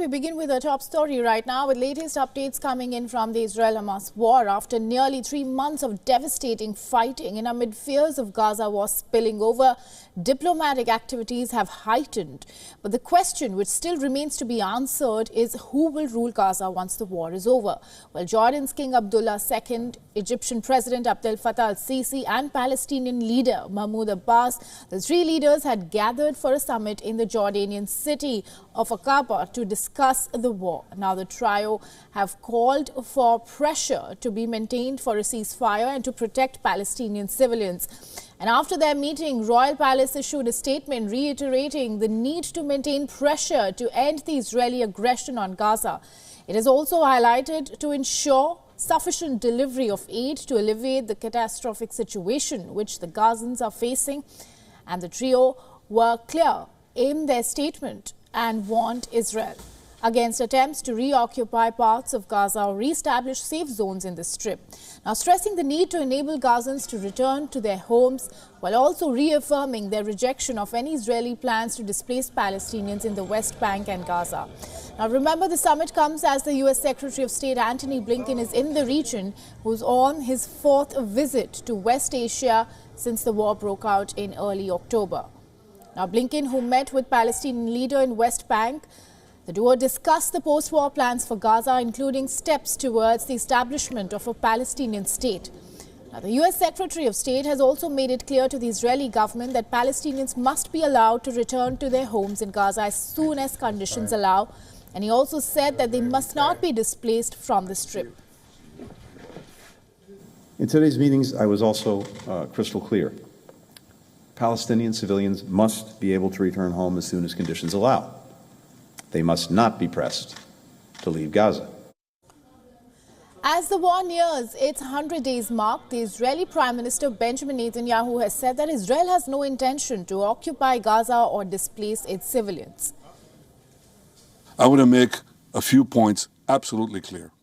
We begin with our top story right now, with latest updates coming in from the Israel-Hamas war. After nearly 3 months of devastating fighting and amid fears of Gaza war spilling over, diplomatic activities have heightened. But the question which still remains to be answered is who will rule Gaza once the war is over. Well, Jordan's King Abdullah II, Egyptian President Abdel Fattah al-Sisi and Palestinian leader Mahmoud Abbas, the three leaders had gathered for a summit in the Jordanian city of Abbas to discuss the war. Now the trio have called for pressure to be maintained for a ceasefire and to protect Palestinian civilians. And after their meeting, Royal Palace issued a statement reiterating the need to maintain pressure to end the Israeli aggression on Gaza. It is also highlighted to ensure sufficient delivery of aid to alleviate the catastrophic situation which the Gazans are facing. And the trio were clear in their statement and warned Israel against attempts to reoccupy parts of Gaza or re-establish safe zones in the Strip. Now stressing the need to enable Gazans to return to their homes while also reaffirming their rejection of any Israeli plans to displace Palestinians in the West Bank and Gaza. Now remember, the summit comes as the U.S. Secretary of State Antony Blinken is in the region, who's on his 4th visit to West Asia since the war broke out in early October. Now Blinken, who met with Palestinian leader in West Bank, the duo discussed the post-war plans for Gaza, including steps towards the establishment of a Palestinian state. Now, the U.S. Secretary of State has also made it clear to the Israeli government that Palestinians must be allowed to return to their homes in Gaza as soon as conditions allow. And he also said that they must not be displaced from the Strip. In today's meetings, I was also crystal clear. Palestinian civilians must be able to return home as soon as conditions allow. They must not be pressed to leave Gaza. As the war nears its 100 days mark, the Israeli Prime Minister Benjamin Netanyahu has said that Israel has no intention to occupy Gaza or displace its civilians. I want to make a few points absolutely clear.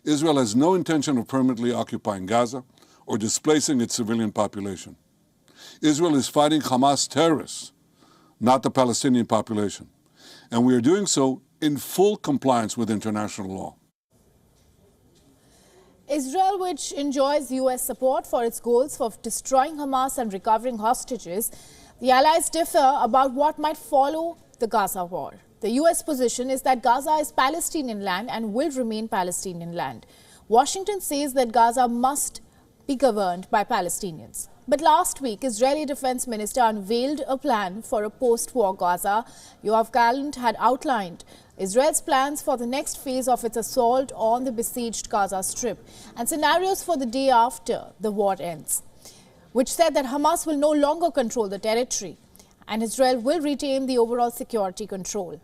Israel has no intention of permanently occupying Gaza or displacing its civilian population. Israel is fighting Hamas terrorists, not the Palestinian population. And we are doing so in full compliance with international law. Israel, which enjoys U.S. support for its goals for destroying Hamas and recovering hostages, the allies differ about what might follow the Gaza war. The U.S. position is that Gaza is Palestinian land and will remain Palestinian land. Washington says that Gaza must be governed by Palestinians. But last week, Israeli Defense Minister unveiled a plan for a post-war Gaza. Yoav Gallant had outlined Israel's plans for the next phase of its assault on the besieged Gaza Strip and scenarios for the day after the war ends, which said that Hamas will no longer control the territory and Israel will retain the overall security control.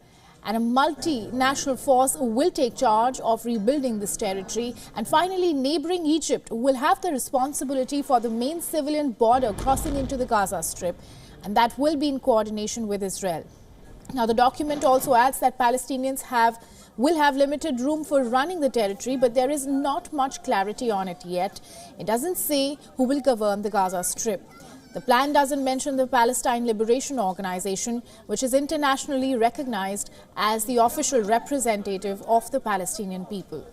And a multinational force will take charge of rebuilding this territory. And finally, neighboring Egypt will have the responsibility for the main civilian border crossing into the Gaza Strip, and that will be in coordination with Israel. Now, the document also adds that Palestinians will have limited room for running the territory, but there is not much clarity on it yet. It doesn't say who will govern the Gaza Strip. The plan doesn't mention the Palestine Liberation Organization, which is internationally recognized as the official representative of the Palestinian people.